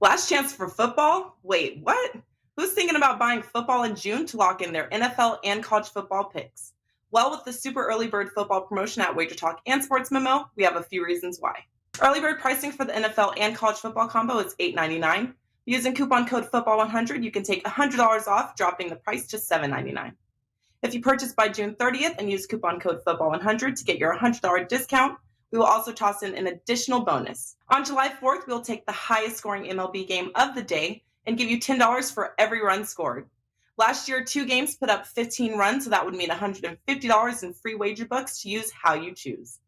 Last chance for football? Wait, what? Who's thinking about buying football in June to lock in their NFL and college football picks? Well, with the super early bird football promotion at WagerTalk and Sports Memo, we have a few reasons why. Early bird pricing for the NFL and college football combo is $8.99. Using coupon code football100, you can take $100 off, dropping the price to $7.99. If you purchase by June 30th and use coupon code football100 to get your $100 discount, we will also toss in an additional bonus. On July 4th, we'll take the highest scoring MLB game of the day and give you $10 for every run scored. Last year, 2 games put up 15 runs, so that would mean $150 in free wager books to use how you choose.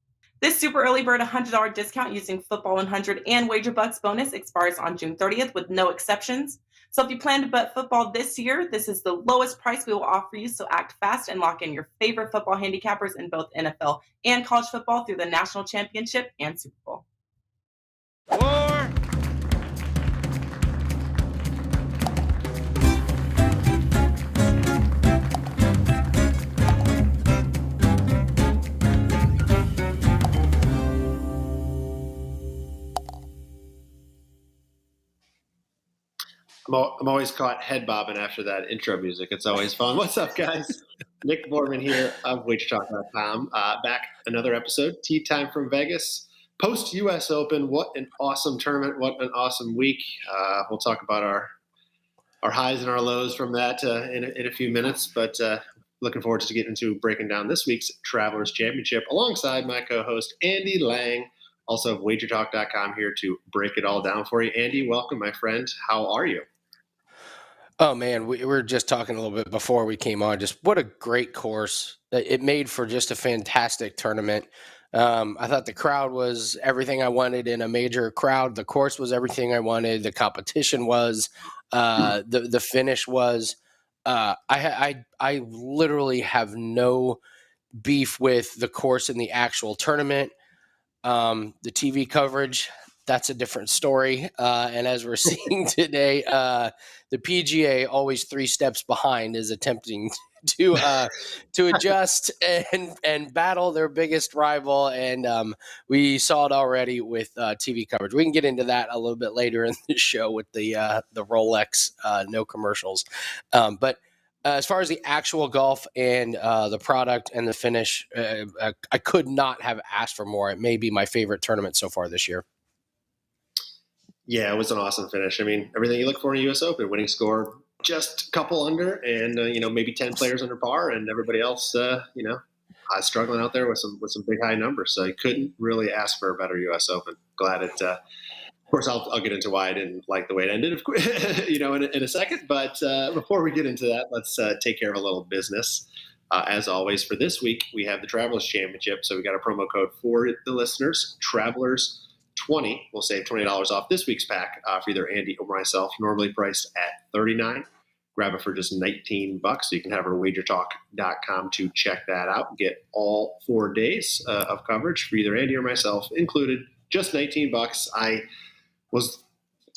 This super early bird $100 discount using Football 100 and WagerBucks bonus expires on June 30th with no exceptions. So if you plan to bet football this year, this is the lowest price we will offer you, so act fast and lock in your favorite football handicappers in both NFL and college football through the National Championship and Super Bowl. Four. I'm always caught head bobbing after that intro music. It's always fun. What's up, guys? Nick Borrman here of WagerTalk.com. Back another episode. Tea time from Vegas. Post U.S. Open. What an awesome tournament. What an awesome week. We'll talk about our highs and our lows from that in a few minutes. But looking forward to getting into breaking down this week's Travelers Championship alongside my co-host Andy Lang, also of WagerTalk.com, here to break it all down for you. Andy, welcome, my friend. How are you? Oh, man, we were just talking a little bit before we came on. Just what a great course. It made for just a fantastic tournament. I thought the crowd was everything I wanted in a major crowd. The course was everything I wanted. The competition was. The finish was. I literally have no beef with the course in the actual tournament. The TV coverage, that's a different story. And as we're seeing today, the PGA, always 3 steps behind, is attempting to adjust and battle their biggest rival. And we saw it already with TV coverage. We can get into that a little bit later in the show with the Rolex no commercials. But as far as the actual golf and the product and the finish, I could not have asked for more. It may be my favorite tournament so far this year. Yeah, it was an awesome finish. I mean, everything you look for in a U.S. Open. Winning score just a couple under, and maybe 10 players under par, and everybody else, struggling out there with some big high numbers. So you couldn't really ask for a better U.S. Open. Glad it. Of course, I'll get into why I didn't like the way it ended, in a second. But before we get into that, let's take care of a little business. As always, for this week, we have the Travelers Championship. So we got a promo code for the listeners, Travelers 20. We'll save $20 off this week's pack for either Andy or myself, normally priced at $39. Grab it for just $19. So you can have our WagerTalk.com to check that out. Get all 4 days of coverage for either Andy or myself included. Just $19.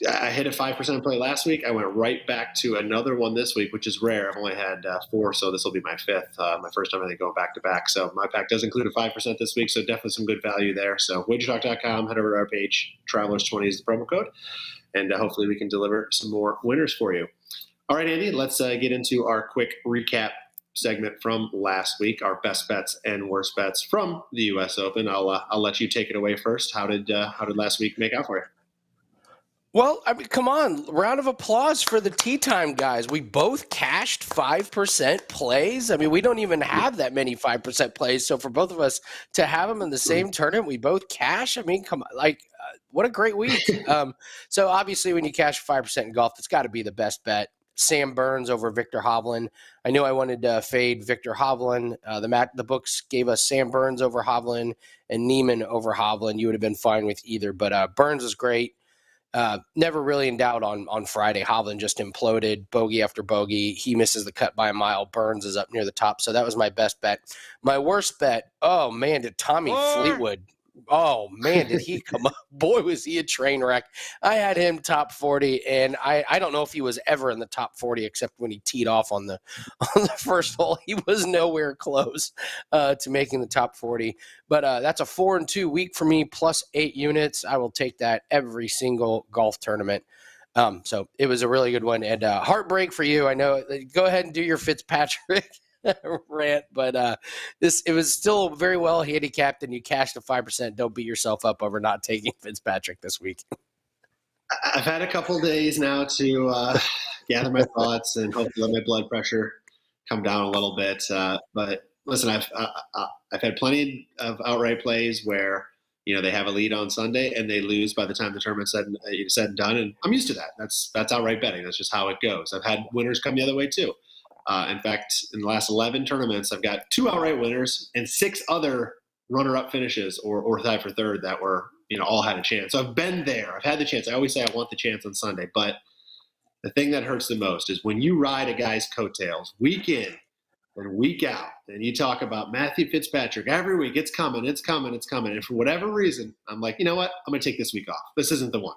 I hit a 5% play last week. I went right back to another one this week, which is rare. I've only had 4, so this will be my 5th. My first time I think going back to back. So my pack does include a 5% this week, so definitely some good value there. So WagerTalk.com, head over to our page. Travelers20 is the promo code, and hopefully we can deliver some more winners for you. All right, Andy, let's get into our quick recap segment from last week, our best bets and worst bets from the U.S. Open. I'll let you take it away first. How did last week make out for you? Well, I mean, come on. Round of applause for the Tea Time guys. We both cashed 5% plays. I mean, we don't even have that many 5% plays. So for both of us to have them in the same tournament, we both cash. I mean, come on. What a great week. So obviously when you cash 5% in golf, it's got to be the best bet. Sam Burns over Victor Hovland. I knew I wanted to fade Victor Hovland. The books gave us Sam Burns over Hovland and Neiman over Hovland. You would have been fine with either. But Burns is great. Never really in doubt on Friday. Hovland just imploded, bogey after bogey. He misses the cut by a mile. Burns is up near the top. So that was my best bet. My worst bet, oh man, did Tommy Fleetwood Oh man, did he come up? Boy, was he a train wreck. I had him top 40, and I don't know if he was ever in the top 40 except when he teed off on the first hole. He was nowhere close to making the top 40. But that's a 4-2 week for me, plus 8 units. I will take that every single golf tournament. So it was a really good one, and heartbreak for you. I know. Go ahead and do your Fitzpatrick rant, but it was still very well handicapped, and you cashed a 5%. Don't beat yourself up over not taking Fitzpatrick this week. I've had a couple days now to gather my thoughts and hopefully let my blood pressure come down a little bit. But listen, I've had plenty of outright plays where they have a lead on Sunday and they lose by the time the tournament's said and done, and I'm used to that. That's outright betting. That's just how it goes. I've had winners come the other way too. In fact, in the last 11 tournaments, I've got 2 outright winners and 6 other runner-up finishes or tied for third that were, all had a chance. So I've been there. I've had the chance. I always say I want the chance on Sunday. But the thing that hurts the most is when you ride a guy's coattails week in and week out, and you talk about Matthew Fitzpatrick every week, it's coming. And for whatever reason, I'm like, you know what? I'm going to take this week off. This isn't the one.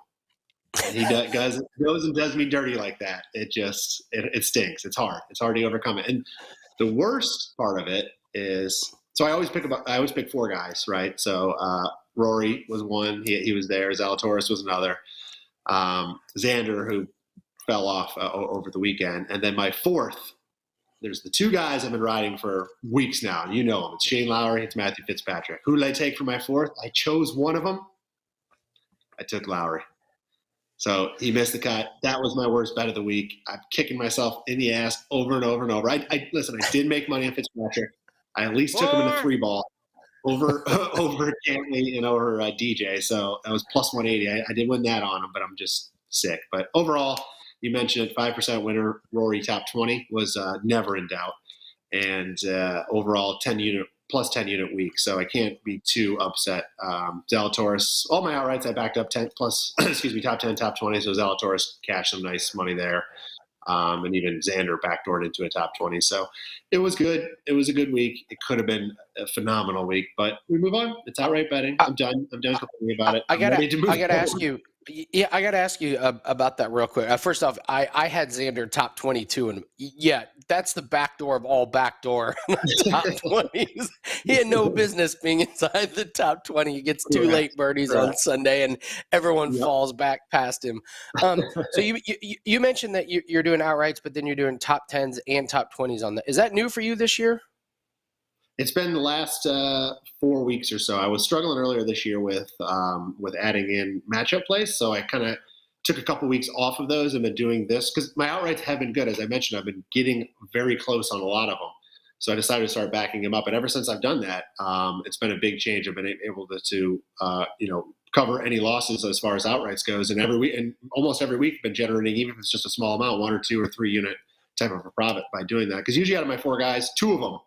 And he goes and does me dirty like that. It just it stinks. It's hard. It's hard to overcome it. And the worst part of it is, so I always pick 4 guys, right? So Rory was one. He was there. Zalatoris was another. Xander, who fell off over the weekend, and then my 4th. There's the 2 guys I've been riding for weeks now, and you know them. It's Shane Lowry. It's Matthew Fitzpatrick. Who did I take for my 4th? I chose one of them. I took Lowry. So he missed the cut. That was my worst bet of the week. I'm kicking myself in the ass over and over and over. Listen, I did make money on Fitzpatrick. I at least took him in a 3-ball over Cantley and over DJ. So that was plus 180. I did win that on him, but I'm just sick. But overall, you mentioned it, 5% winner, Rory top 20 was never in doubt. And overall, plus 10 unit week. So I can't be too upset. Zalatoris, all my outrights I backed up 10 plus, top 10, top 20. So Zalatoris cashed some nice money there. And even Xander backdoored into a top 20. So it was good. It was a good week. It could have been a phenomenal week, but we move on. It's outright betting. I'm done complaining about it. I gotta ask you. Yeah, I got to ask you about that real quick. First off, I had Xander top 22, and yeah, that's the backdoor of all backdoor top 20s. He had no business being inside the top 20. He gets 2 late birdies on Sunday, and everyone falls back past him. So you mentioned that you're doing outrights, but then you're doing top 10s and top 20s on that. Is that new for you this year? It's been the last 4 weeks or so. I was struggling earlier this year with adding in matchup plays, so I kind of took a couple weeks off of those and been doing this because my outrights have been good. As I mentioned, I've been getting very close on a lot of them. So I decided to start backing them up, and ever since I've done that, it's been a big change. I've been able to cover any losses as far as outrights goes, and almost every week, been generating, even if it's just a small amount, 1 or 2 or 3 unit type of a profit by doing that. Because usually out of my 4 guys, 2 of them,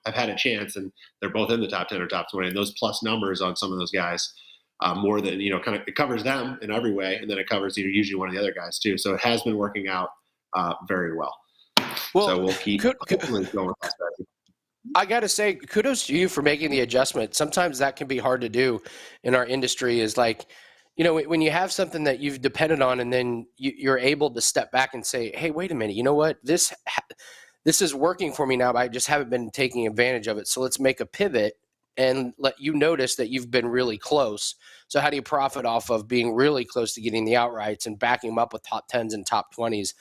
I've had a chance, and they're both in the top 10 or top 20. And those plus numbers on some of those guys, more than, kind of, it covers them in every way. And then it covers usually one of the other guys too. So it has been working out very well. So we'll keep going with that. I got to say, kudos to you for making the adjustment. Sometimes that can be hard to do in our industry, is like, when you have something that you've depended on, and then you're able to step back and say, hey, wait a minute, you know what? This is working for me now, but I just haven't been taking advantage of it. So let's make a pivot and let you notice that you've been really close. So how do you profit off of being really close to getting the outrights and backing them up with top 10s and top 20s?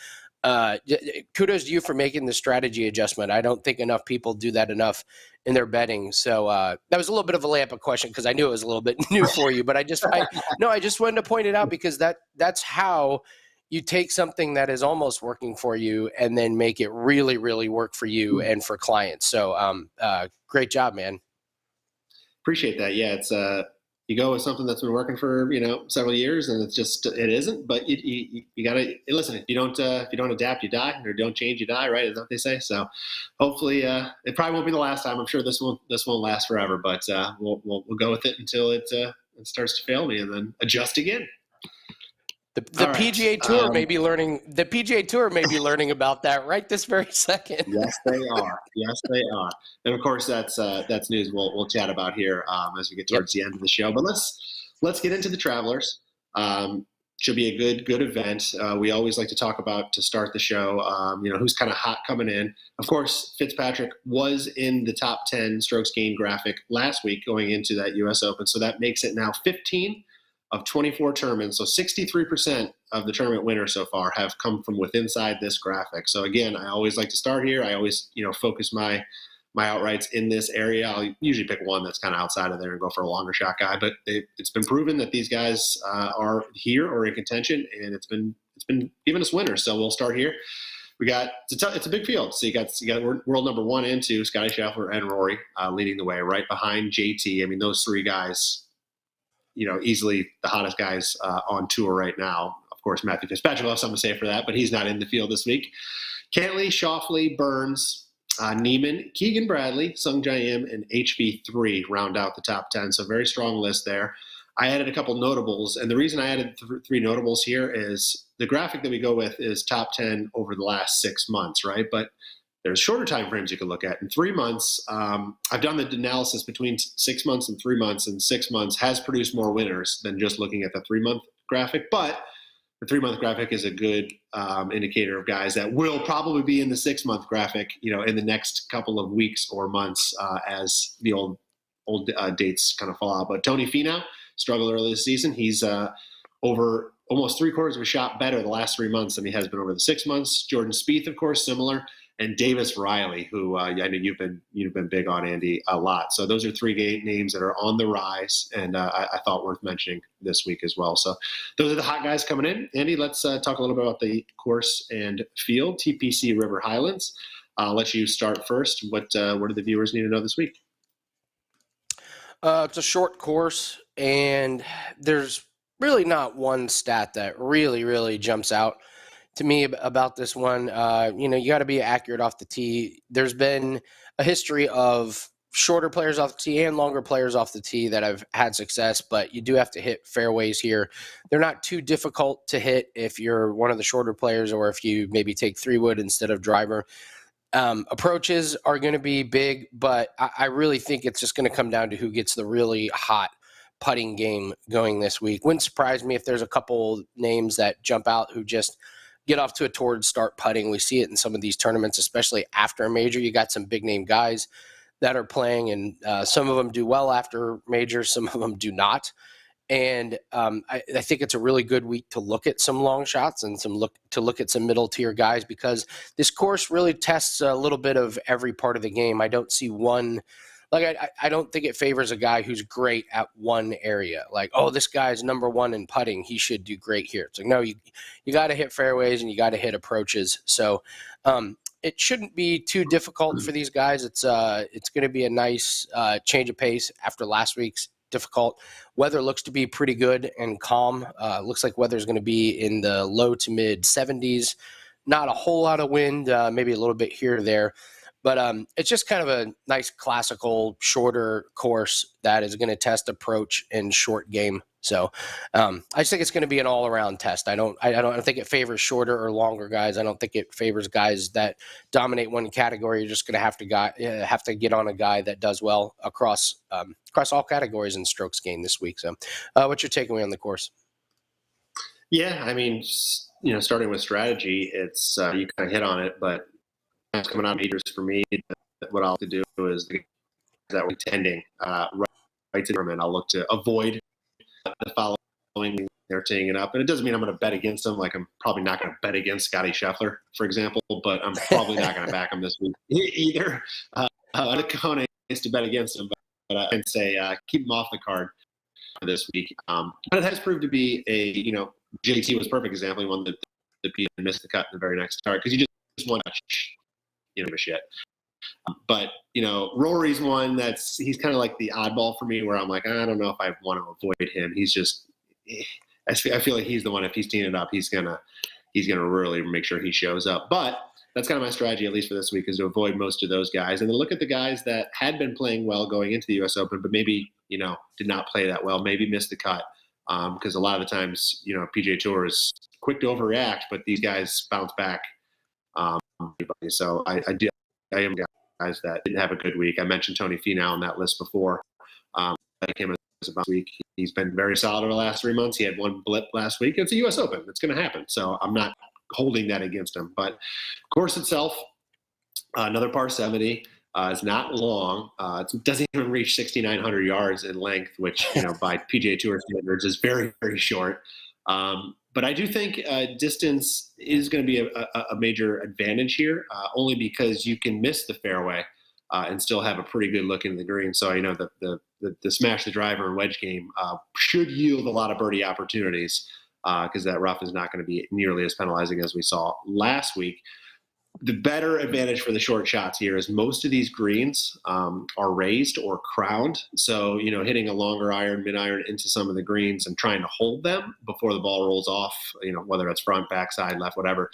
Kudos to you for making the strategy adjustment. I don't think enough people do that enough in their betting. So that was a little bit of a layup question because I knew it was a little bit new for you, but I just wanted to point it out because that's how you take something that is almost working for you and then make it really, really work for you and for clients. So great job, man. Appreciate that. Yeah, it's you go with something that's been working for several years, and it isn't. But you gotta listen. If you don't adapt, you die, or don't change, you die. Right? Is that what they say? So hopefully, it probably won't be the last time. I'm sure this won't last forever. But we'll go with it until it starts to fail me, and then adjust again. The All right. PGA Tour may be learning. The PGA Tour may be learning about that right this very second. Yes, they are. Yes, they are. And of course, that's news we'll chat about here as we get towards the end of the show. But let's get into the Travelers. Should be a good event. We always like to talk about to start the show. Who's kind of hot coming in. Of course, Fitzpatrick was in the top 10 strokes gained graphic last week going into that U.S. Open, so that makes it now 15 of 24 tournaments. So 63% of the tournament winners so far have come from within inside this graphic. So again, I always like to start here. I always, focus my outrights in this area. I'll usually pick one that's kind of outside of there and go for a longer shot guy. But it's been proven that these guys are here or in contention, and it's been giving us winners. So we'll start here. We got it's a big field. So you got world number 1 and 2, Scotty Scheffler and Rory leading the way, right behind JT. I mean, those three guys, easily the hottest guys on tour right now. Of course, Matthew Fitzpatrick will have something to say for that, but he's not in the field this week. Cantley, Schauffele, Burns, Neiman, Keegan Bradley, Sung Jae Im, and HV3 round out the top 10. So very strong list there. I added a couple notables, and the reason I added 3 notables here is the graphic that we go with is top 10 over the last 6 months, right? But there's shorter time frames you can look at. In 3 months, I've done the analysis between 6 months and 3 months, and 6 months has produced more winners than just looking at the 3-month graphic. But the 3-month graphic is a good indicator of guys that will probably be in the 6-month graphic, in the next couple of weeks or months as the old dates kind of fall out. But Tony Finau struggled early this season. He's over almost 3/4 of a shot better the last 3 months than he has been over the 6 months. Jordan Spieth, of course, similar. And Davis Riley, who I know you've been big on, Andy, a lot. So those are 3 names that are on the rise, and I thought worth mentioning this week as well. So those are the hot guys coming in. Andy, let's talk a little bit about the course and field, TPC River Highlands. I'll let you start first. What do the viewers need to know this week? It's a short course, and there's really not one stat that really jumps out to me about this one. You got to be accurate off the tee. There's been a history of shorter players off the tee and longer players off the tee that have had success, but you do have to hit fairways here. They're not too difficult to hit if you're one of the shorter players, or if you maybe take 3-wood instead of driver. Approaches are going to be big, but I really think it's just going to come down to who gets the really hot putting game going this week. Wouldn't surprise me if there's a couple names that jump out who just get off to a torrid start putting. We see it in some of these tournaments, especially after a major. You got some big name guys that are playing, and some of them do well after majors, some of them do not. And I think it's a really good week to look at some long shots and to look at some middle tier guys, because this course really tests a little bit of every part of the game. I don't see one. I don't think it favors a guy who's great at one area. Like, oh, this guy's number 1 in putting, he should do great here. It's like, no, you got to hit fairways and you got to hit approaches. So it shouldn't be too difficult for these guys. It's going to be a nice change of pace after last week's difficult. Weather looks to be pretty good and calm. Looks like weather's going to be in the low to mid 70s. Not a whole lot of wind, maybe a little bit here or there. But it's just kind of a nice classical shorter course that is going to test approach and short game. So I just think it's going to be an all around test. I don't think it favors shorter or longer guys. I don't think it favors guys that dominate one category. You're just going to have to get on a guy that does well across all categories in strokes gained this week. So what's your takeaway on the course? Yeah, I mean, starting with strategy, it's you kind of hit on it, but coming out of majors for me, what I'll have to do is the guys that we're tending right to them, and I'll look to avoid the following. They're teeing it up, and it doesn't mean I'm going to bet against them. Like, I'm probably not going to bet against Scotty Scheffler, for example, but I'm probably not going to back him this week either. The Kone is to bet against him, but I can say keep him off the card this week. But it has proved to be JT was a perfect example. He won the P and missed the cut in the very next start because you just want to shit. But Rory's one he's kind of like the oddball for me, where I'm like, I don't know if I want to avoid him. He's just, I feel like he's the one. If he's teeing it up, he's gonna really make sure he shows up. But that's kind of my strategy, at least for this week, is to avoid most of those guys, and then look at the guys that had been playing well going into the U.S. Open, but maybe did not play that well, maybe missed the cut. because a lot of the times, PGA Tour is quick to overreact, but these guys bounce back. So I am guys that didn't have a good week. I mentioned Tony Finau on that list before. I came as about week. He's been very solid over the last 3 months. He had one blip last week. It's a U.S. Open. It's going to happen. So I'm not holding that against him. But course itself, another par 70. It's not long. It doesn't even reach 6,900 yards in length, which by PGA Tour standards is very, very short. But I do think distance is going to be a major advantage here, only because you can miss the fairway and still have a pretty good look into the green. So the smash the driver and wedge game should yield a lot of birdie opportunities because that rough is not going to be nearly as penalizing as we saw last week. The better advantage for the short shots here is most of these greens are raised or crowned. So, hitting a longer iron, mid iron into some of the greens and trying to hold them before the ball rolls off, whether it's front, backside, left, whatever,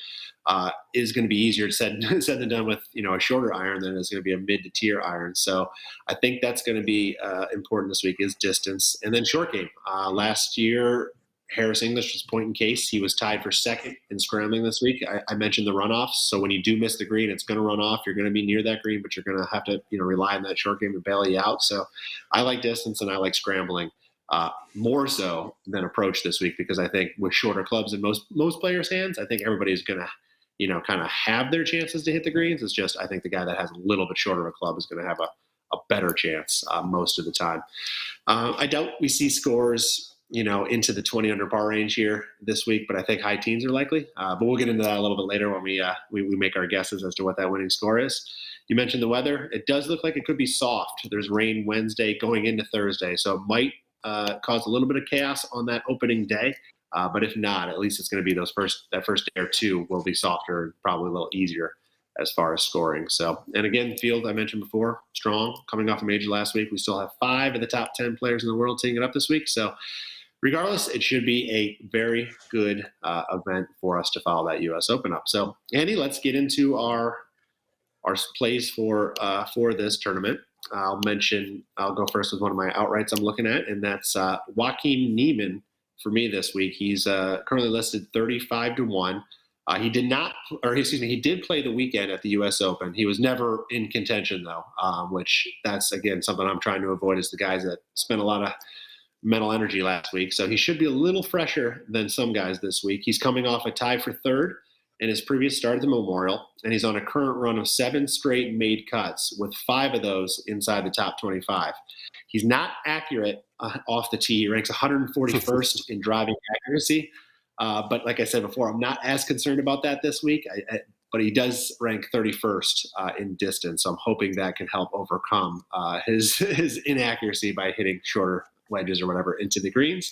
is going to be easier said than done with, a shorter iron than it's going to be a mid to tier iron. So I think that's going to be important this week is distance. And then short game. Last year, Harris English was point in case. He was tied for second in scrambling this week. I mentioned the runoffs. So when you do miss the green, it's going to run off. You're going to be near that green, but you're going to have to, rely on that short game to bail you out. So I like distance and I like scrambling more so than approach this week because I think with shorter clubs in most players' hands, I think everybody's going to, kind of have their chances to hit the greens. It's just I think the guy that has a little bit shorter a club is going to have a better chance most of the time. I doubt we see scores into the 20 under par range here this week, but I think high teens are likely. But we'll get into that a little bit later when we make our guesses as to what that winning score is. You mentioned the weather. It does look like it could be soft. There's rain Wednesday going into Thursday, so it might cause a little bit of chaos on that opening day. But if not, at least it's going to be that first day or two will be softer and probably a little easier as far as scoring. So, and again, field I mentioned before, strong. Coming off a major last week, we still have 5 of the top 10 players in the world teeing it up this week. So regardless, it should be a very good event for us to follow that U.S. Open up. So, Andy, let's get into our plays for this tournament. I'll go first with one of my outrights I'm looking at, and that's Joaquin Niemann for me this week. He's currently listed 35-1. He did play the weekend at the U.S. Open. He was never in contention though, which that's again something I'm trying to avoid is the guys that spent a lot of mental energy last week. So he should be a little fresher than some guys this week. He's coming off a tie for third in his previous start at the Memorial, and he's on a current run of 7 straight made cuts, with 5 of those inside the top 25. He's not accurate off the tee. He ranks 141st in driving accuracy. But like I said before, I'm not as concerned about that this week. But he does rank 31st in distance. So I'm hoping that can help overcome his inaccuracy by hitting shorter wedges or whatever into the greens.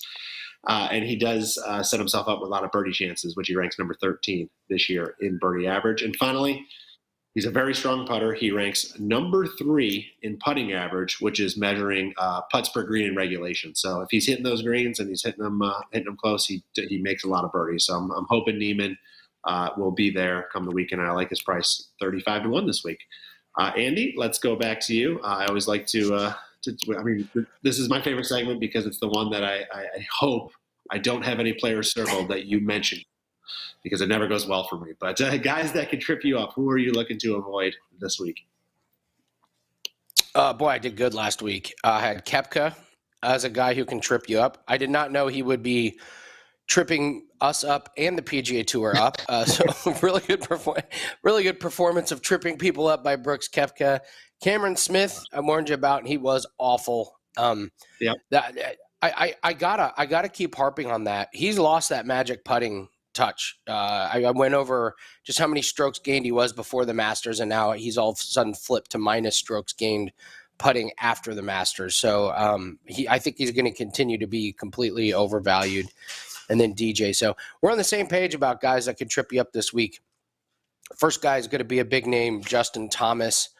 And he does set himself up with a lot of birdie chances, which he ranks number 13 this year in birdie average. And finally, he's a very strong putter. He ranks number 3 in putting average, which is measuring putts per green in regulation. So if he's hitting those greens and he's hitting them close, he makes a lot of birdies. So I'm hoping Niemann will be there come the weekend. I like his price 35-1 this week. Andy, let's go back to you. I always like to this is my favorite segment because it's the one that I hope I don't have any players circled that you mentioned because it never goes well for me. But guys that can trip you up, who are you looking to avoid this week? Boy, I did good last week. I had Koepka as a guy who can trip you up. I did not know he would be tripping us up and the PGA Tour up. So really good performance of tripping people up by Brooks Koepka. Cameron Smith, I warned you about, and he was awful. Yeah. I gotta keep harping on that. He's lost that magic putting touch. I went over just how many strokes gained he was before the Masters, and now he's all of a sudden flipped to minus strokes gained putting after the Masters. So I think he's going to continue to be completely overvalued. And then DJ. So we're on the same page about guys that could trip you up this week. First guy is going to be a big name. Justin Thomas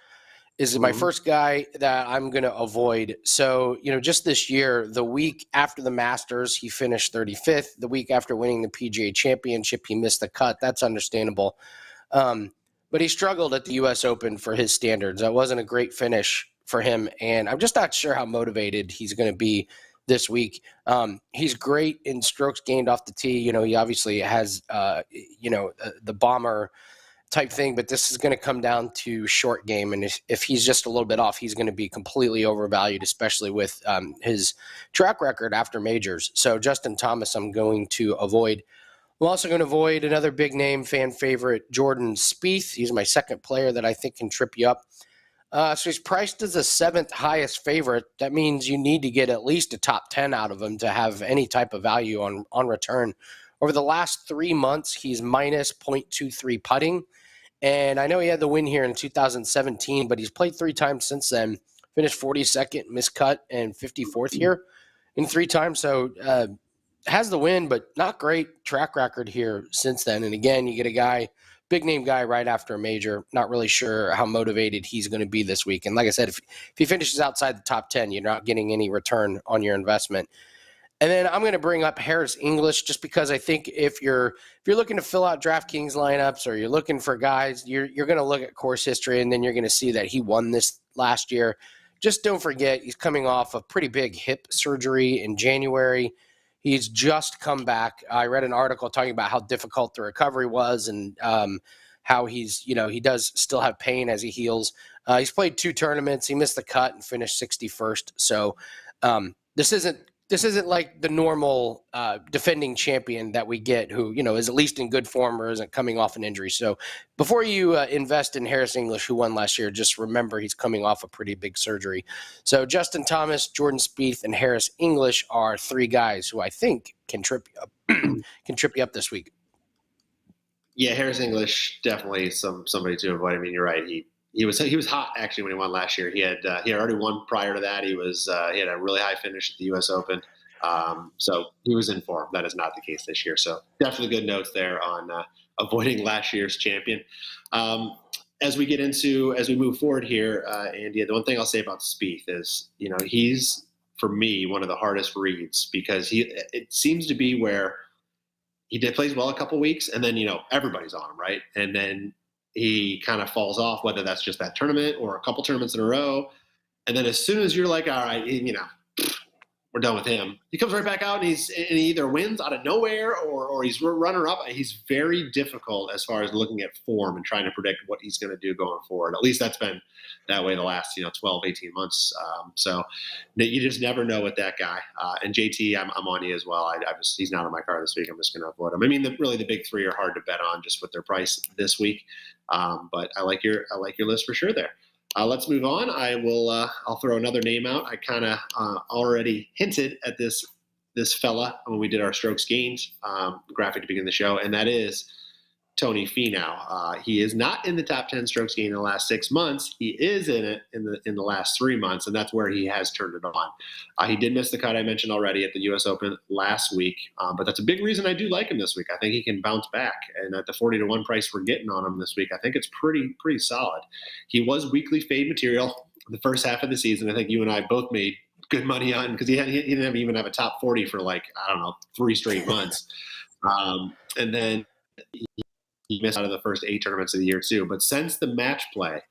is my first guy that I'm going to avoid. So, just this year, the week after the Masters, he finished 35th. The week after winning the PGA Championship, he missed the cut. That's understandable. But he struggled at the U.S. Open for his standards. That wasn't a great finish for him. And I'm just not sure how motivated he's going to be this week. He's great in strokes gained off the tee. He obviously has, the bomber type thing, but this is going to come down to short game. And if he's just a little bit off, he's going to be completely overvalued, especially with his track record after majors. So Justin Thomas, I'm going to avoid. I'm also going to avoid another big name fan favorite, Jordan Spieth. He's my second player that I think can trip you up. So he's priced as the 7th highest favorite. That means you need to get at least a top 10 out of him to have any type of value on return. Over the last 3 months, he's minus 0.23 putting. And I know he had the win here in 2017, but he's played 3 times since then. Finished 42nd, miscut, and 54th here in 3 times. So has the win, but not great track record here since then. And again, you get a guy, big name guy right after a major. Not really sure how motivated he's going to be this week. And like I said, if he finishes outside the top 10, you're not getting any return on your investment. And then I'm going to bring up Harris English just because I think if you're looking to fill out DraftKings lineups or you're looking for guys, you're going to look at course history and then you're going to see that he won this last year. Just don't forget he's coming off a pretty big hip surgery in January. He's just come back. I read an article talking about how difficult the recovery was and how he's, he does still have pain as he heals. He's played 2 tournaments. He missed the cut and finished 61st. So this isn't like the normal defending champion that we get who, is at least in good form or isn't coming off an injury. So before you invest in Harris English, who won last year, just remember he's coming off a pretty big surgery. So Justin Thomas, Jordan Spieth, and Harris English are 3 guys who I think can trip you up this week. Yeah, Harris English, definitely somebody to avoid. I mean, you're right. He was hot actually when he won last year. He had already won prior to that. He had a really high finish at the U.S. Open, so he was in form. That is not the case this year. So definitely good notes there on avoiding last year's champion. As we move forward here, Andy, the one thing I'll say about Spieth is he's for me one of the hardest reads because it seems to be where he plays well a couple weeks and then everybody's on him, right, and then he kind of falls off, whether that's just that tournament or a couple tournaments in a row. And then as soon as you're like, all right, we're done with him, he comes right back out and he either wins out of nowhere or he's runner up. He's very difficult as far as looking at form and trying to predict what he's going to do going forward. At least that's been that way the last 12, 18 months. So you just never know with that guy. And JT, I'm on you as well. He's not on my card this week. I'm just going to avoid him. I mean, really the big 3 are hard to bet on just with their price this week. But I like your list for sure there. Let's move on. I'll throw another name out. I kind of already hinted at this fella when we did our strokes gained graphic to begin the show, and that is Tony Finau. He is not in the top 10 strokes gained in the last 6 months. He is in it in the last 3 months, and that's where he has turned it on. He did miss the cut I mentioned already at the U.S. Open last week, but that's a big reason I do like him this week. I think he can bounce back, and at the 40-1 price we're getting on him this week, I think it's pretty solid. He was weekly fade material the first half of the season. I think you and I both made good money on because he didn't even have a top 40 for 3 straight months, and then he missed out of the first 8 tournaments of the year too. But since the match play,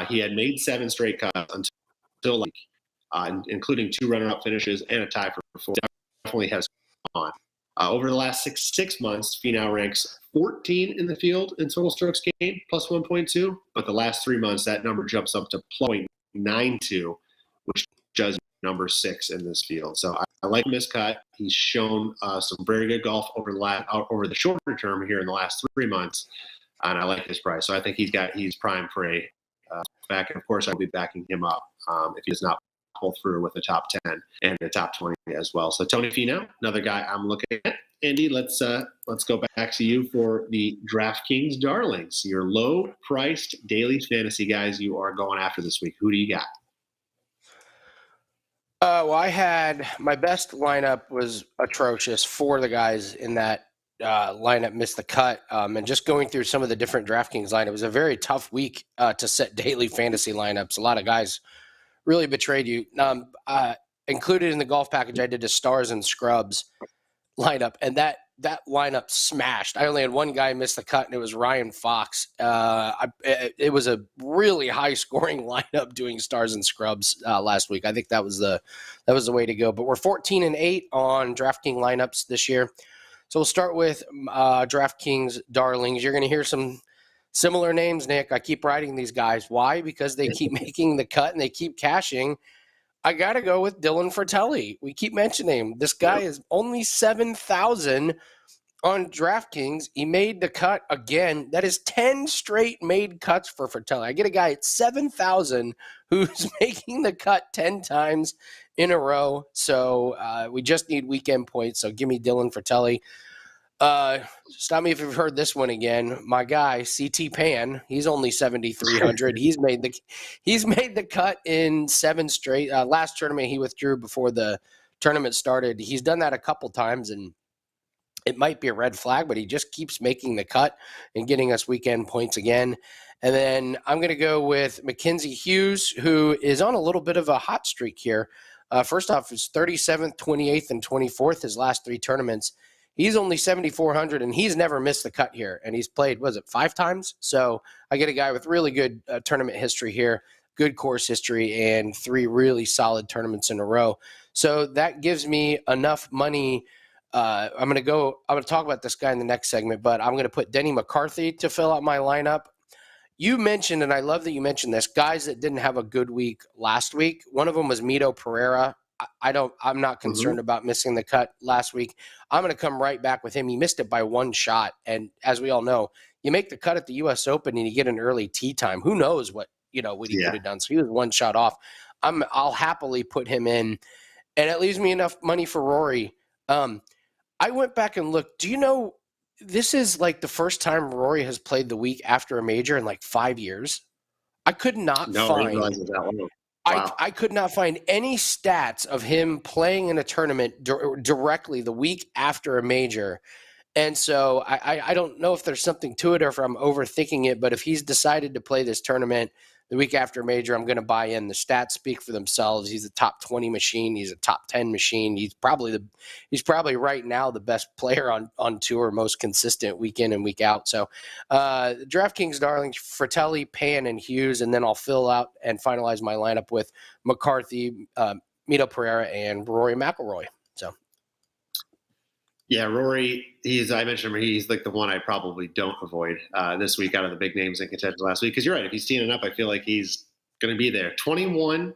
he had made 7 straight cuts until including 2 runner-up finishes and a tie for 4. Definitely has on. Over the last six months, Finau ranks 14 in the field in total strokes gained, plus 1.2. But the last 3 months, that number jumps up to 0.92, which does number 6 in this field. So I like miscut. He's shown some very good golf over the shorter term here in the last 3 months, and I like his price. So I think he's primed for a back. And of course, I'll be backing him up if he does not pull through with the top 10 and the top 20 as well. So Tony Finau, another guy I'm looking at. Andy, let's go back to you for the DraftKings darlings, your low-priced daily fantasy guys you are going after this week. Who do you got? Well, I had my best lineup was atrocious. 4 of the guys in that lineup missed the cut. And just going through some of the different DraftKings lineup, it was a very tough week to set daily fantasy lineups. A lot of guys really betrayed you. Included in the golf package, I did a stars and scrubs lineup, and that that lineup smashed. I only had one guy miss the cut, and it was Ryan Fox. It was a really high scoring lineup doing stars and scrubs last week. I think that was the way to go. But we're 14-8 on DraftKings lineups this year. So we'll start with DraftKings darlings. You're going to hear some similar names, Nick. I keep writing these guys. Why? Because they keep making the cut and they keep cashing. I got to go with Dylan Fratelli. We keep mentioning him. This guy is only 7,000 on DraftKings. He made the cut again. That is 10 straight made cuts for Fratelli. I get a guy at 7,000 who's making the cut 10 times in a row. So we just need weekend points. So give me Dylan Fratelli. Stop me if you've heard this one again. My guy, CT Pan, he's only 7,300. He's made the cut in 7 straight. Last tournament he withdrew before the tournament started. He's done that a couple times, and it might be a red flag, but he just keeps making the cut and getting us weekend points again. And then I'm going to go with Mackenzie Hughes, who is on a little bit of a hot streak here. First off, his 37th, 28th, and 24th, his last 3 tournaments. He's only 7,400, and he's never missed the cut here. And he's played, 5 times? So I get a guy with really good tournament history here, good course history, and 3 really solid tournaments in a row. So that gives me enough money. I'm going to talk about this guy in the next segment, but I'm going to put Denny McCarthy to fill out my lineup. You mentioned, and I love that you mentioned this, guys that didn't have a good week last week. One of them was Mito Pereira. I'm not concerned about missing the cut last week. I'm going to come right back with him. He missed it by 1 shot. And as we all know, you make the cut at the US Open and you get an early tee time. Who knows what he could have done. So he was 1 shot off. I'll happily put him in, and it leaves me enough money for Rory. I went back and looked. Do you know, this is like the first time Rory has played the week after a major in like 5 years. I could not find. Wow. I could not find any stats of him playing in a tournament directly the week after a major. And so I don't know if there's something to it or if I'm overthinking it, but if he's decided to play this tournament the week after a major, I'm going to buy in. The stats speak for themselves. He's a top 20 machine. He's a top 10 machine. He's probably right now the best player on tour, most consistent week in and week out. So DraftKings darlings, Fratelli, Pan, and Hughes, and then I'll fill out and finalize my lineup with McCarthy, Mito Pereira, and Rory McIlroy. So. Yeah, Rory, I mentioned him, he's like the one I probably don't avoid this week out of the big names in contention last week. Because you're right, if he's teeing it up, I feel like he's going to be there. 21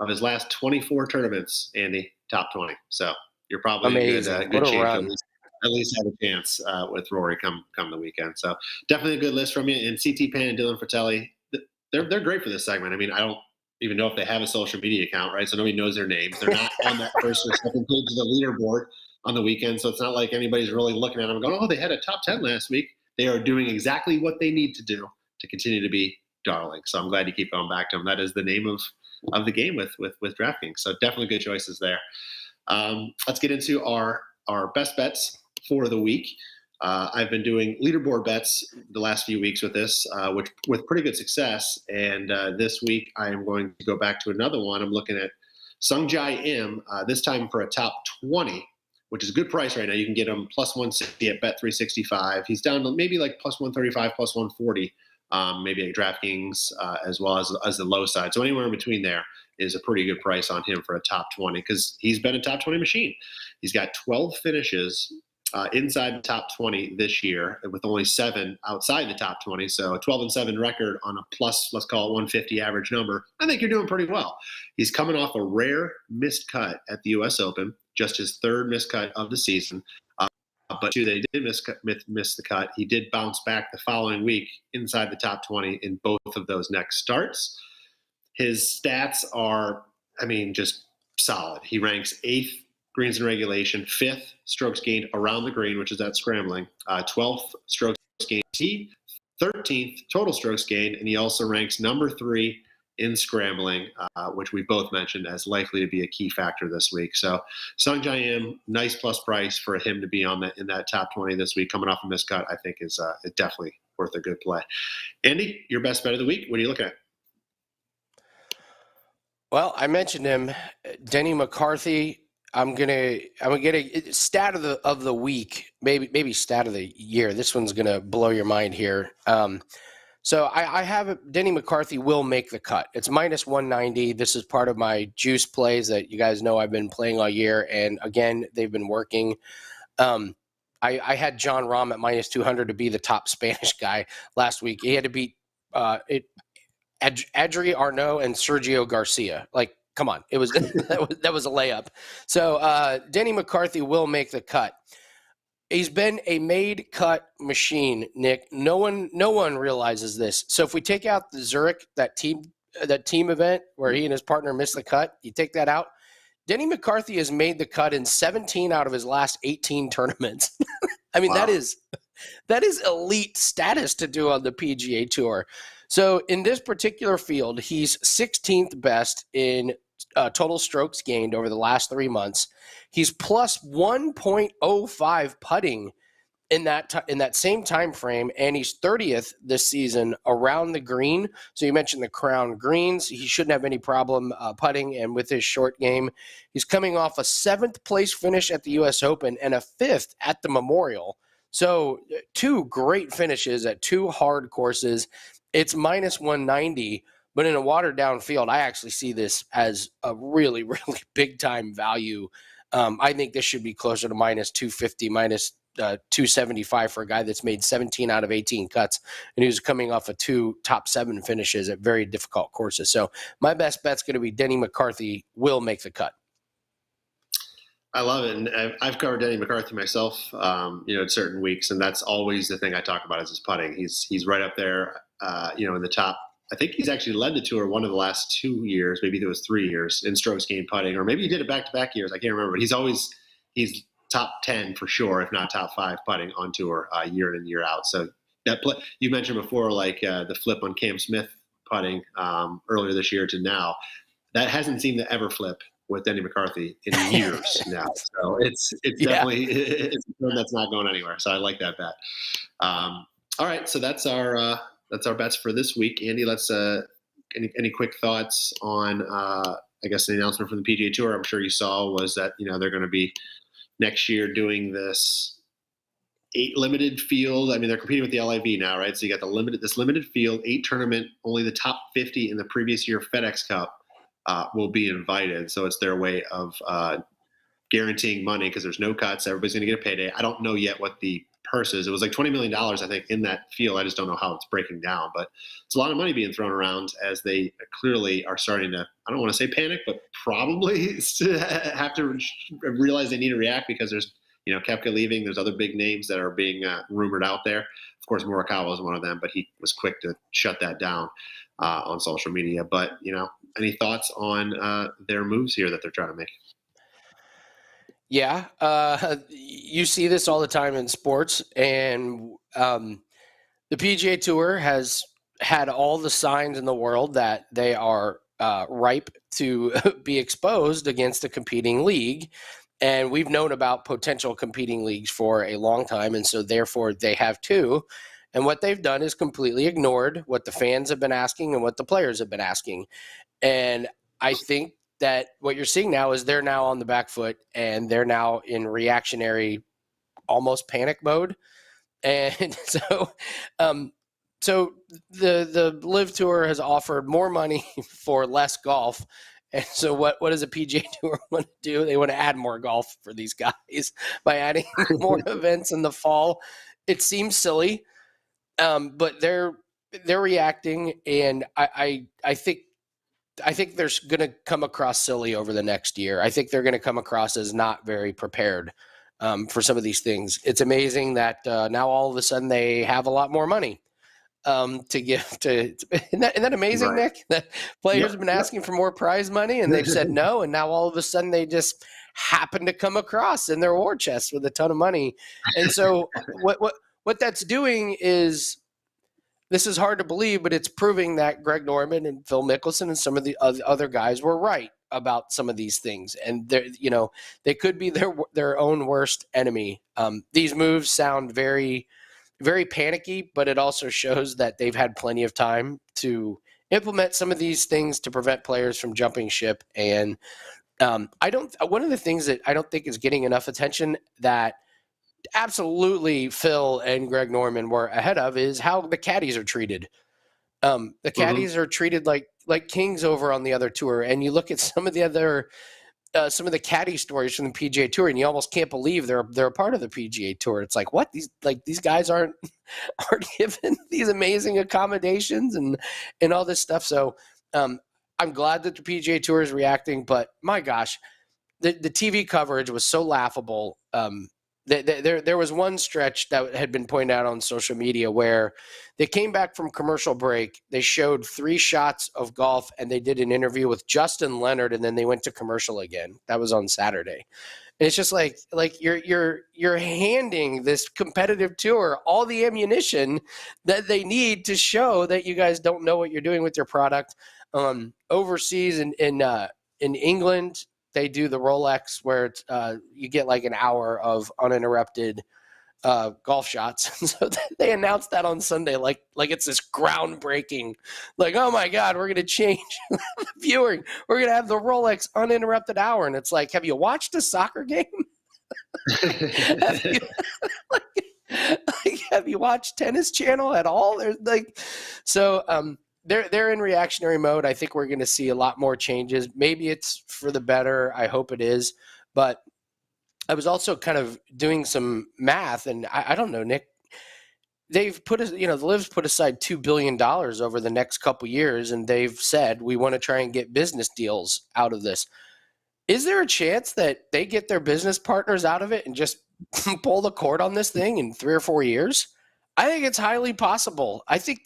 of his last 24 tournaments, Andy, top 20. So you're probably a good chance at least have a chance with Rory come the weekend. So definitely a good list from you. And CT Pan and Dylan Fratelli, they're great for this segment. I mean, I don't even know if they have a social media account, right? So nobody knows their names. They're not on that first or second page of the leaderboard on the weekend. So it's not like anybody's really looking at them and going, oh, they had a top 10 last week. They are doing exactly what they need to do to continue to be darling. So I'm glad you keep going back to them. That is the name of the game with DraftKings. So definitely good choices there. Let's get into our best bets for the week. I've been doing leaderboard bets the last few weeks with this, which with pretty good success. And this week I am going to go back to another one. I'm looking at Sungjae Im, this time for a top 20, which is a good price right now. You can get him plus 160 at Bet365. He's down to maybe like plus 135, plus 140, maybe at DraftKings as well as the low side. So anywhere in between there is a pretty good price on him for a top 20 because he's been a top 20 machine. He's got 12 finishes inside the top 20 this year with only 7 outside the top 20. So a 12-7 record on a plus, let's call it 150 average number. I think you're doing pretty well. He's coming off a rare missed cut at the US Open, just his 3rd missed cut of the season. But 2, they did miss the cut. He did bounce back the following week inside the top 20 in both of those next starts. His stats are, just solid. He ranks 8th greens in regulation, 5th strokes gained around the green, which is that scrambling, 12th strokes gained tee, 13th total strokes gained, and he also ranks number 3 in scrambling, which we both mentioned as likely to be a key factor this week. So Sungjae Im, nice plus price for him to be in that top 20 this week, coming off a miscut, I think is definitely worth a good play. Andy, your best bet of the week, what are you looking at? Well, I mentioned him, Denny McCarthy. I'm gonna get a stat of the week, maybe stat of the year. This one's gonna blow your mind here. So I have Denny McCarthy will make the cut. It's minus 190. This is part of my juice plays that you guys know I've been playing all year, and again they've been working. I had John Rahm at minus 200 to be the top Spanish guy last week. He had to beat Adri Arnaud and Sergio Garcia. Like, come on, it was that was a layup. So Denny McCarthy will make the cut. He's been a made cut machine, Nick. No one realizes this. So if we take out the Zurich, that team event where he and his partner missed the cut, you take that out. Denny McCarthy has made the cut in 17 out of his last 18 tournaments. I mean, wow. That is elite status to do on the PGA Tour. So in this particular field, he's 16th best in total strokes gained over the last 3 months. He's plus 1.05 putting in that same time frame, and he's 30th this season around the green. So you mentioned the Crown greens. He shouldn't have any problem putting, and with his short game, he's coming off a 7th place finish at the U.S. Open and a 5th at the Memorial. So 2 great finishes at 2 hard courses. It's minus 190, but in a watered down field, I actually see this as a really, really big time value. I think this should be closer to minus 250, minus 275 for a guy that's made 17 out of 18 cuts, and he was coming off of 2 top 7 finishes at very difficult courses. So my best bet's going to be Denny McCarthy will make the cut. I love it, and I've covered Denny McCarthy myself, in certain weeks, and that's always the thing I talk about is his putting. He's right up there, in the top. I think he's actually led the tour one of the last 2 years, maybe it was 3 years, in strokes gained putting, or maybe he did it back-to-back years. I can't remember, but he's top 10 for sure, if not top 5 putting on tour year in and year out. So that you mentioned before, like the flip on Cam Smith putting earlier this year to now, that hasn't seemed to ever flip with Denny McCarthy in years now. So it's definitely it's a trend that's not going anywhere. So I like that bet. All right, so that's our bets for this week. Andy, let's any quick thoughts on I guess the announcement from the PGA Tour? I'm sure you saw was that they're going to be next year doing this 8 limited field. I mean, they're competing with the LIV now, right? So you got this limited field, 8 tournament, only the top 50 in the previous year FedEx Cup will be invited. So it's their way of guaranteeing money because there's no cuts. Everybody's going to get a payday. I don't know yet what the purse is. It was like $20 million, I think, in that field. I just don't know how it's breaking down. But it's a lot of money being thrown around as they clearly are starting to, I don't want to say panic, but probably have to realize they need to react because there's, Koepka leaving. There's other big names that are being rumored out there. Of course, Morikawa is one of them, but he was quick to shut that down on social media. But, any thoughts on their moves here that they're trying to make? Yeah, you see this all the time in sports, and the PGA Tour has had all the signs in the world that they are ripe to be exposed against a competing league, and we've known about potential competing leagues for a long time, and so therefore they have too. And what they've done is completely ignored what the fans have been asking and what the players have been asking. And I think that what you're seeing now is they're now on the back foot and they're now in reactionary, almost panic mode. And so the Live Tour has offered more money for less golf. And so what does a PGA Tour want to do? They want to add more golf for these guys by adding more events in the fall. It seems silly, but they're reacting, and I think they're going to come across silly over the next year. I think they're going to come across as not very prepared for some of these things. It's amazing that now all of a sudden they have a lot more money to give to. Isn't that amazing, right, Nick? That players have been asking for more prize money and they've said no, and now all of a sudden they just happen to come across in their war chest with a ton of money. And so what that's doing is, this is hard to believe, but it's proving that Greg Norman and Phil Mickelson and some of the other guys were right about some of these things. And they could be their own worst enemy. These moves sound very, very panicky, but it also shows that they've had plenty of time to implement some of these things to prevent players from jumping ship. And One of the things that I don't think is getting enough attention that absolutely Phil and Greg Norman were ahead of is how the caddies are treated. The caddies are treated like kings over on the other tour. And you look at some of the caddy stories from the PGA Tour, and you almost can't believe they're a part of the PGA Tour. It's like, what? These guys aren't given these amazing accommodations and all this stuff. So I'm glad that the PGA Tour is reacting, but my gosh, the TV coverage was so laughable. There was one stretch that had been pointed out on social media where they came back from commercial break. They showed 3 shots of golf, and they did an interview with Justin Leonard, and then they went to commercial again. That was on Saturday. And it's just like you're handing this competitive tour all the ammunition that they need to show that you guys don't know what you're doing with your product. Overseas in England, they do the Rolex where it's, you get like an hour of uninterrupted golf shots. So they announced that on Sunday, like it's this groundbreaking, like, oh my God, we're going to change the viewing. We're going to have the Rolex uninterrupted hour. And it's like, have you watched a soccer game? Have you watched Tennis Channel at all? They're in reactionary mode. I think we're going to see a lot more changes. Maybe it's for the better. I hope it is. But I was also kind of doing some math, and I don't know, Nick. They've put the Liv's put aside $2 billion over the next couple years, and they've said we want to try and get business deals out of this. Is there a chance that they get their business partners out of it and just pull the cord on this thing in 3 or 4 years? I think it's highly possible. I think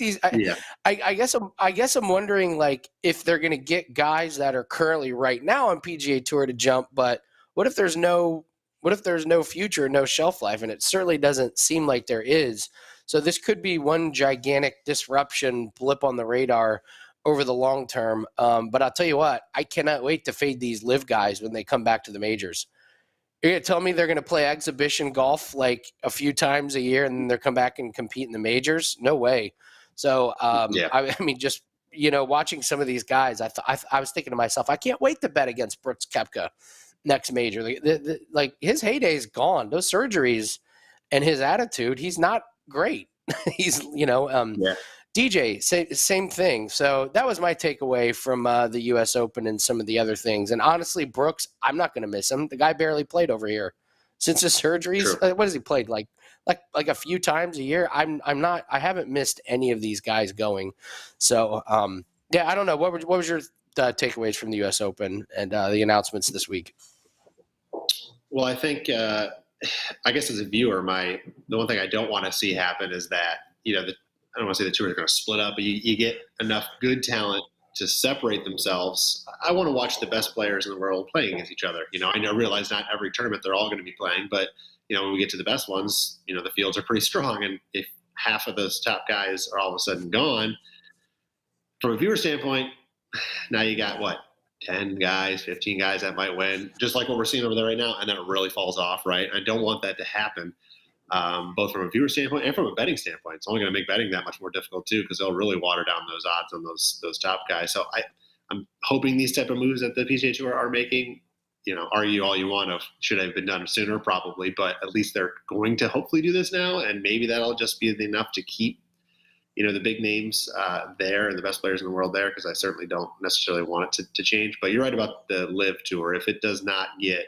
I guess I'm wondering, like, if they're going to get guys that are currently right now on PGA Tour to jump, but what if there's no future, no shelf life? And it certainly doesn't seem like there is. So this could be one gigantic disruption blip on the radar over the long term. But I'll tell you what, I cannot wait to fade these live guys when they come back to the majors. You're going to tell me they're going to play exhibition golf like a few times a year and then they'll come back and compete in the majors? No way. So, I mean, just, watching some of these guys, I was thinking to myself, I can't wait to bet against Brooks Koepka next major. Like his heyday is gone. Those surgeries and his attitude, he's not great. He's, DJ, same thing. So that was my takeaway from the U.S. Open and some of the other things. And honestly, Brooks, I'm not going to miss him. The guy barely played over here since his surgeries. What has he played? Like a few times a year. I haven't missed any of these guys going. So I don't know. What was your takeaways from the U.S. Open and the announcements this week? Well, I think, I guess as a viewer, the one thing I don't want to see happen is that, I don't want to say the tour is going to split up, but you get enough good talent to separate themselves. I want to watch the best players in the world playing against each other. I realize not every tournament they're all going to be playing, but, when we get to the best ones, the fields are pretty strong. And if half of those top guys are all of a sudden gone, from a viewer standpoint, now you got 10 guys, 15 guys that might win, just like what we're seeing over there right now. And then it really falls off, right? I don't want that to happen. Both from a viewer standpoint and from a betting standpoint. It's only going to make betting that much more difficult too, because they'll really water down those odds on those top guys. So I'm hoping these type of moves that the PGA Tour are making, argue all you want of should have been done sooner, probably, but at least they're going to hopefully do this now, and maybe that'll just be enough to keep the big names there and the best players in the world there, because I certainly don't necessarily want it to change. But you're right about the Live Tour. If it does not get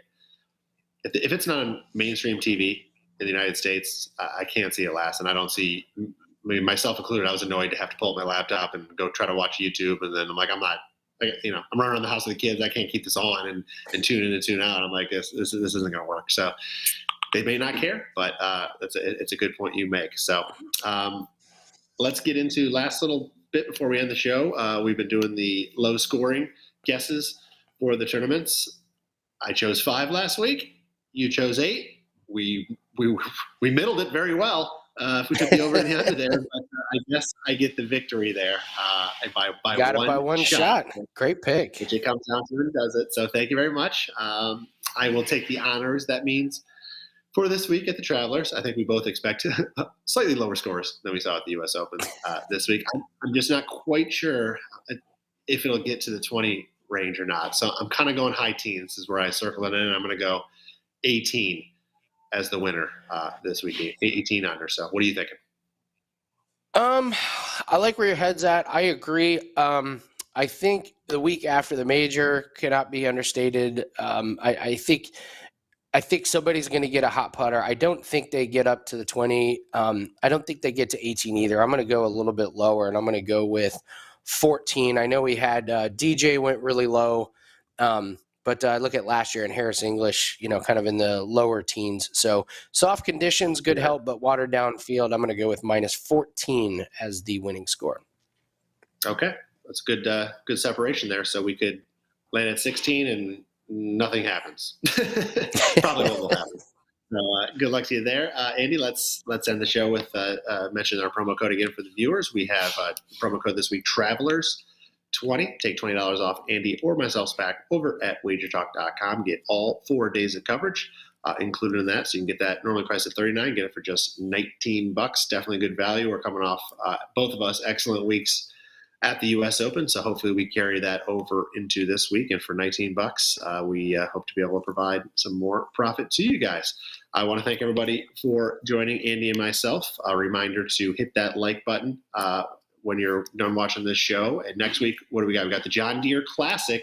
– if it's not on mainstream TV – in the United States, I can't see it last. And I don't see, myself included, I was annoyed to have to pull up my laptop and go try to watch YouTube. And then I'm like, I'm running around the house with the kids. I can't keep this on and tune in and tune out. I'm like, this isn't going to work. So they may not care, but it's a good point you make. So let's get into last little bit before we end the show. We've been doing the low scoring guesses for the tournaments. I chose 5 last week. You chose 8. We middled it very well. If we took the over and the under there, but I guess I get the victory there by one shot. Great pick. Which it comes down to and does it. So thank you very much. I will take the honors. That means for this week at the Travelers, I think we both expect slightly lower scores than we saw at the U.S. Open this week. I'm just not quite sure if it'll get to the 20 range or not. So I'm kind of going high teens is where I circle it in. And I'm going to go 18 as the winner this week, 18 under. So what are you thinking? I like where your head's at. I agree. I think the week after the major cannot be understated. I think somebody's going to get a hot putter. I don't think they get up to the 20. I don't think they get to 18 either. I'm going to go a little bit lower, and I'm going to go with 14. I know we had DJ went really low, but look at last year in Harris English, kind of in the lower teens. So soft conditions, good help, but watered down field. I'm going to go with -14 as the winning score. Okay, that's good. Good separation there. So we could land at 16 and nothing happens. Probably what will happen. So good luck to you there, Andy. Let's end the show with mention our promo code again for the viewers. We have promo code this week, Travelers20. Take $20 off Andy or myself's back over at WagerTalk.com. Get all 4 days of coverage included in that, so you can get that normally priced at $39. Get it for just $19. Definitely good value. We're coming off both of us excellent weeks at the U.S. Open, so hopefully we carry that over into this week. And for $19, we hope to be able to provide some more profit to you guys. I want to thank everybody for joining Andy and myself. A reminder to hit that like button when you're done watching this show. And next week, what do we got? We got the John Deere Classic.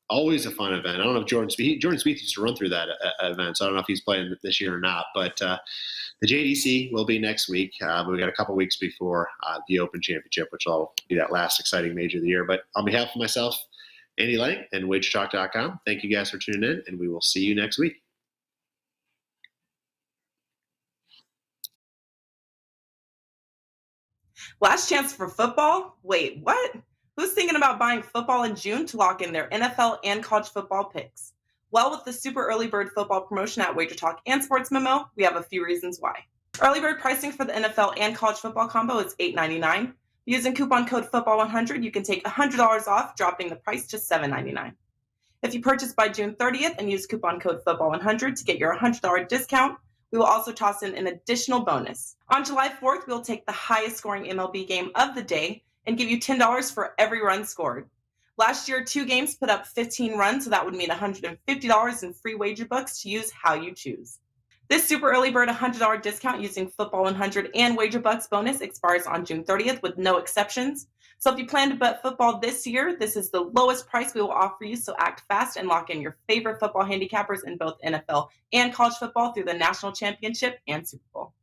Always a fun event. I don't know if Jordan Spieth used to run through that event, so I don't know if he's playing this year or not. But the JDC will be next week. But we got a couple weeks before the Open Championship, which will be that last exciting major of the year. But on behalf of myself, Andy Lang, and WagerTalk.com, thank you guys for tuning in, and we will see you next week. Last chance for football? Wait, what? Who's thinking about buying football in June to lock in their NFL and college football picks? Well, with the super early bird football promotion at WagerTalk and Sports Memo, we have a few reasons why. Early bird pricing for the NFL and college football combo is $8.99. Using coupon code football100, you can take $100 off, dropping the price to $7.99. If you purchase by June 30th and use coupon code football100 to get your $100 discount, we will also toss in an additional bonus. On July 4th, we'll take the highest scoring MLB game of the day and give you $10 for every run scored. Last year, 2 games put up 15 runs, so that would mean $150 in free wager books to use how you choose. This super early bird $100 discount using Football 100 and Wager Bucks bonus expires on June 30th with no exceptions. So if you plan to bet football this year, this is the lowest price we will offer you, so act fast and lock in your favorite football handicappers in both NFL and college football through the National Championship and Super Bowl.